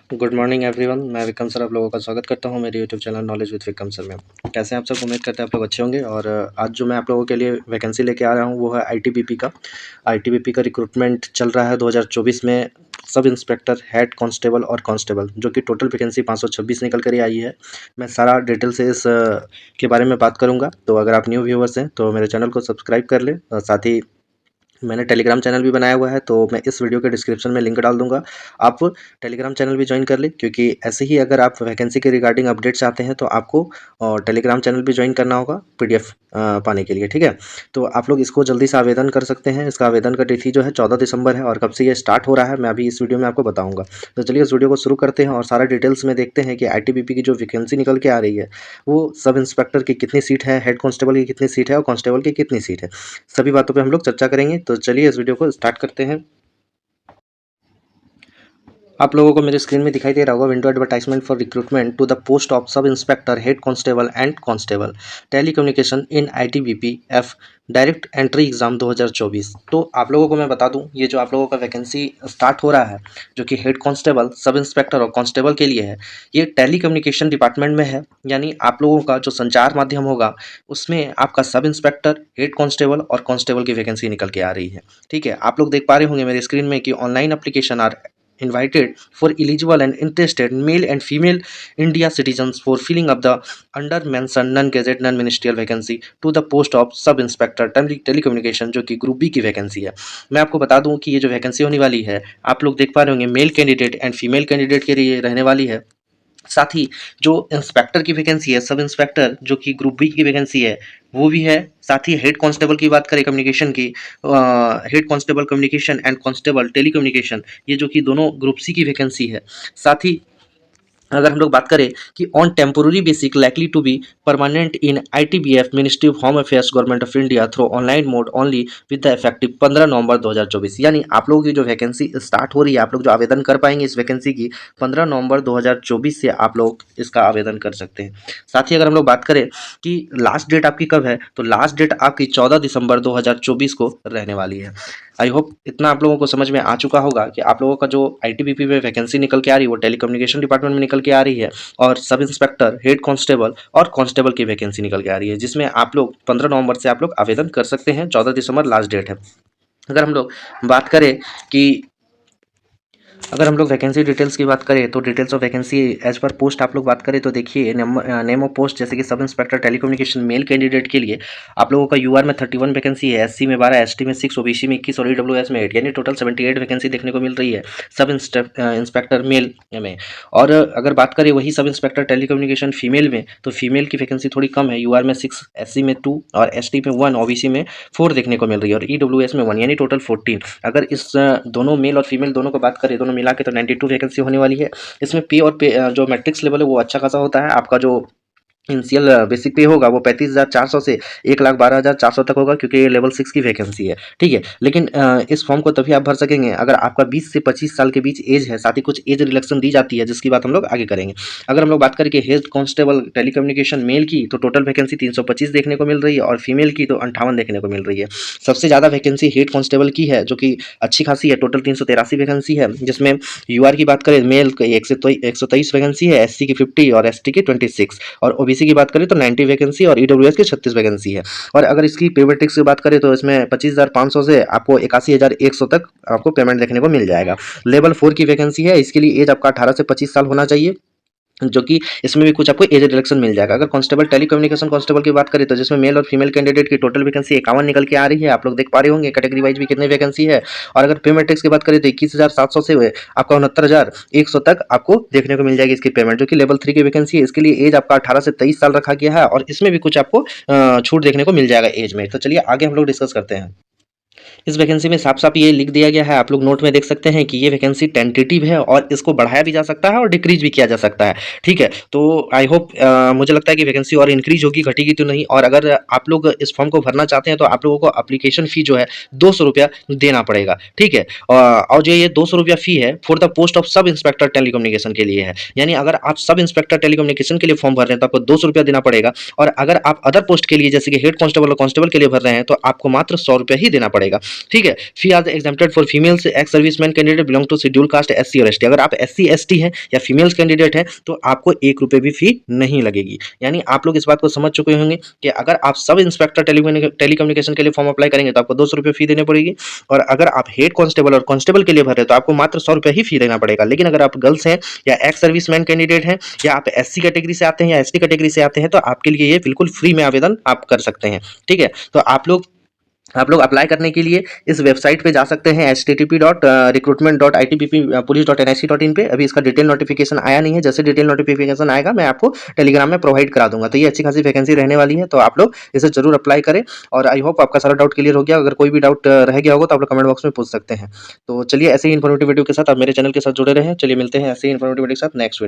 Good morning everyone. मैं Vikram sir आप लोगों का स्वागत करता हूं मेरे YouTube channel knowledge with Vikram sir में। कैसे हैं आप सब? उम्मीद करते हैं आप लोग अच्छे होंगे। और आज जो मैं आप लोगों के लिए वैकेंसी लेके आ रहा हूं वो है आईटीबीपी का। आईटीबीपी का रिक्रूटमेंट चल रहा है 2024 में। सब इंस्पेक्टर, हेड कांस्टेबल और कांस्टेबल, जो कि टोटल वैकेंसी 526 निकल कर ही आई है। मैं सारा डिटेल से इस के बारे में बात करूँगा। तो अगर आप न्यू व्यूवर्स हैं तो मेरे चैनल को सब्सक्राइब कर लें। और साथ ही मैंने टेलीग्राम चैनल भी बनाया हुआ है, तो मैं इस वीडियो के डिस्क्रिप्शन में लिंक डाल दूंगा। आप टेलीग्राम चैनल भी ज्वाइन कर लें, क्योंकि ऐसे ही अगर आप वैकेंसी के रिगार्डिंग अपडेट चाहते हैं तो आपको टेलीग्राम चैनल भी ज्वाइन करना होगा पीडीएफ पाने के लिए। ठीक है, तो आप लोग इसको जल्दी से आवेदन कर सकते हैं। इसका आवेदन का तिथि जो है 14 दिसंबर है। और कब से ये स्टार्ट हो रहा है मैं अभी इस वीडियो में आपको बताऊँगा। तो चलिए इस वीडियो को शुरू करते हैं और सारा डिटेल्स में देखते हैं कि आईटीबीपी की जो वैकेंसी निकल के आ रही है वो सब इंस्पेक्टर की कितनी सीट है, हेड कांस्टेबल की कितनी सीट है और कांस्टेबल की कितनी सीट है, सभी बातों पे हम लोग चर्चा करेंगे। तो चलिए इस वीडियो को स्टार्ट करते हैं। आप लोगों को मेरे स्क्रीन में दिखाई दे रहा होगा window advertisement for recruitment to the post of sub inspector, head constable and constable, telecommunication in ITBP F, direct entry exam 2024। तो आप लोगों को मैं बता दूं, ये जो आप लोगों का वैकेंसी स्टार्ट हो रहा है जो कि हेड कांस्टेबल, सब इंस्पेक्टर और कांस्टेबल के लिए है, ये टेलीकम्युनिकेशन डिपार्टमेंट में है। यानी आप लोगों का जो संचार माध्यम होगा उसमें आपका सब इंस्पेक्टर, हेड कांस्टेबल और कांस्टेबल की वैकेंसी निकल के आ रही है। ठीक है, आप लोग देख पा रहे होंगे मेरे स्क्रीन में कि online application are invited for eligible and interested male and female India citizens for filling up the under mentioned non-gazette non-ministerial vacancy to the post of sub inspector telecommunication, जो कि ग्रुप बी की vacancy है। मैं आपको बता दूं कि ये जो वैकेंसी होने वाली है, आप लोग देख पा रहे होंगे, male candidate and female candidate के लिए रहने वाली है। साथ ही जो इंस्पेक्टर की वैकेंसी है, सब इंस्पेक्टर जो कि ग्रुप बी की वैकेंसी है, वो भी है। साथ ही हेड कांस्टेबल की बात करें कम्युनिकेशन की, head constable communication and constable telecommunication, ये जो कि दोनों ग्रुप सी की वैकेंसी है। साथ ही अगर हम लोग बात करें कि on temporary basic likely to be permanent in ITBF, ministry of home affairs, government of India, through online mode only with the effective 15 November 2024। यानी आप लोगों की जो वैकेंसी स्टार्ट हो रही है, आप लोग जो आवेदन कर पाएंगे इस वैकेंसी की 15 नवंबर 2024 से आप लोग इसका आवेदन कर सकते हैं। साथ ही अगर हम लोग बात करें कि लास्ट डेट आपकी कब है, तो लास्ट डेट आपकी 14 दिसंबर 2024 को रहने वाली है। आई होप इतना आप लोगों को समझ में आ चुका होगा कि आप लोगों का जो आईटीबीपी में वैकेंसी निकल के आ रही है वो टेलीकम्युनिकेशन डिपार्टमेंट में निकल के आ रही है, और सब इंस्पेक्टर, हेड कांस्टेबल और कांस्टेबल की वैकेंसी निकल के आ रही है, जिसमें आप लोग 15 नवंबर से आप लोग आवेदन कर सकते हैं। 14 दिसंबर लास्ट डेट है। अगर हम लोग बात करें कि अगर हम लोग वैकेंसी डिटेल्स की बात करें तो details of vacancy as per post आप लोग बात करें तो देखिए, नेम ऑफ पोस्ट जैसे कि sub inspector telecommunication male candidate के लिए आप लोगों का यूआर में 31 वैकेंसी है, एससी में 12, एसटी में 6, ओबीसी में 21 और ईडब्ल्यूएस में 8, यानी टोटल 78 वैकेंसी देखने को मिल रही है सब इंस्पेक्टर मेल में। और अगर बात करें वही सब इंस्पेक्टर टेलीकम्युनिकेशन फीमेल में, तो फीमेल की वैकेंसी थोड़ी कम है, यूआर में 6, एससी में 2 और एसटी में 1, ओबीसी में 4 देखने को मिल रही है और ईडब्ल्यूएस में 1, यानी टोटल 14। अगर इस दोनों मेल और फीमेल दोनों को बात करें, दोनों मिला के तो 92 वैकेंसी होने वाली है। इसमें पे और पे जो मैट्रिक्स लेवल है वो अच्छा खासा होता है। आपका जो इनिशियल बेसिक पे होगा वो 35,400 से 1,12,400 तक होगा, क्योंकि ये लेवल 6 की वैकेंसी है। ठीक है, लेकिन इस फॉर्म को तभी आप भर सकेंगे अगर आपका 20 से 25 साल के बीच एज है। साथ ही कुछ एज रिलैक्सेशन दी जाती है, जिसकी बात हम लोग आगे करेंगे। अगर हम लोग बात करें कि हेड कांस्टेबल टेलीकम्युनिकेशन मेल की, तो टोटल वैकेंसी 325 देखने को मिल रही है और फीमेल की तो 58 देखने को मिल रही है। सबसे ज़्यादा वैकेंसी हेड कांस्टेबल की है, जो कि अच्छी खासी है, टोटल 383 वैकेंसी है, जिसमें यूआर की बात करें मेल की 123 वैकेंसी है, एससी की 50 और एसटी की 26, और ओबीसी की बात करें तो 90 वैकेंसी और ईडब्ल्यूएस की 36 वैकेंसी है। और अगर इसकी पे मैट्रिक्स की बात करें तो इसमें 25,500 से आपको 81,100 तक आपको पेमेंट देखने को मिल जाएगा। लेवल 4 की वैकेंसी है, इसके लिए एज आपका 18 से 25 साल होना चाहिए, जो कि इसमें भी कुछ आपको एज रिडक्शन मिल जाएगा। अगर कांस्टेबल टेलीकम्युनिकेशन कांस्टेबल की बात करें तो जिसमें मेल और फीमेल कैंडिडेट की टोटल वैकेंसी 51 निकल के आ रही है। आप लोग देख पा रहे होंगे कैटेगरी वाइज भी कितनी वैकेंसी है। और अगर पे मैट्रिक्स की बात करें तो 21,700 से आपका 69,100 तक आपको देखने को मिल जाएगी इसकी पेमेंट, जो कि लेवल 3 की वैकेंसी है। इसके लिए एज आपका 18 से 23 साल रखा गया है और इसमें भी कुछ आपको छूट देखने को मिल जाएगा एज में। तो चलिए आगे हम लोग डिस्कस करते हैं। इस वैकेंसी में साफ-साफ ये लिख दिया गया है, आप लोग नोट में देख सकते हैं कि ये वैकेंसी टेंटेटिव है और इसको बढ़ाया भी जा सकता है और डिक्रीज भी किया जा सकता है। ठीक है, तो आई होप मुझे लगता है कि वैकेंसी और इंक्रीज होगी, घटेगी तो नहीं। और अगर आप लोग इस फॉर्म को भरना चाहते हैं तो आप लोगों को एप्लीकेशन फी जो है 200 रुपया देना पड़ेगा। ठीक है, और जो ये 200 रुपया फी है for the post of sub inspector telecommunication के लिए है। यानी अगर आप सब इंस्पेक्टर टेलीकम्युनिकेशन के लिए फॉर्म भर रहे हैं तो आपको 200 रुपया देना पड़ेगा, और अगर आप अदर पोस्ट के लिए जैसे कि हेड कांस्टेबल और कांस्टेबल के लिए भर रहे हैं तो आपको मात्र 100 रुपया ही देना पड़ेगा। ठीक है। Fee are exempted for females ex serviceman candidate belong to schedule caste SC और एसटी। अगर आप एससी एसटी हैं या फीमेल्स कैंडिडेट हैं तो आपको 1 रुपए भी फी नहीं लगेगी। यानी आप लोग इस बात को समझ चुके होंगे कि अगर आप सब इंस्पेक्टर टेलीकम्युनिकेशन के लिए फॉर्म अप्लाई करेंगे तो आपको 200 रुपये फी देनी पड़ेगी, और अगर आप हेड कांस्टेबल और कांस्टेबल के लिए भर रहे हैं तो आपको मात्र 100 रुपये ही फी देना पड़ेगा। लेकिन अगर आप गर्ल्स हैं या एक्स सर्विसमैन कैंडिडेट हैं या आप एससी कैटेगरी से आते हैं या एसटी कैटेगरी से आते हैं तो आपके लिए ये बिल्कुल फ्री में आवेदन आप कर सकते हैं। ठीक है, तो आप लोग अप्लाई करने के लिए इस वेबसाइट पे जा सकते हैं http://recruitment.itbp-police.nic.in पे। अभी इसका डिटेल नोटिफिकेशन आया नहीं है, जैसे डिटेल नोटिफिकेशन आएगा मैं आपको टेलीग्राम में प्रोवाइड करा दूंगा। तो ये अच्छी खासी वैकेंसी रहने वाली है, तो आप लोग इसे जरूर अप्लाई करें। और आई होप आपका सारा डाउट क्लियर हो गया। अगर कोई भी डाउट रह गया होगा तो आप लोग कमेंट बॉक्स में पूछ सकते हैं। तो चलिए, ऐसे ही इन्फॉर्मेटिव वीडियो के साथ आप मेरे चैनल के साथ जुड़े रहें। चलिए मिलते हैं ऐसे ही इन्फॉर्मेटिव वीडियो के साथ नेक्स्ट वीडियो।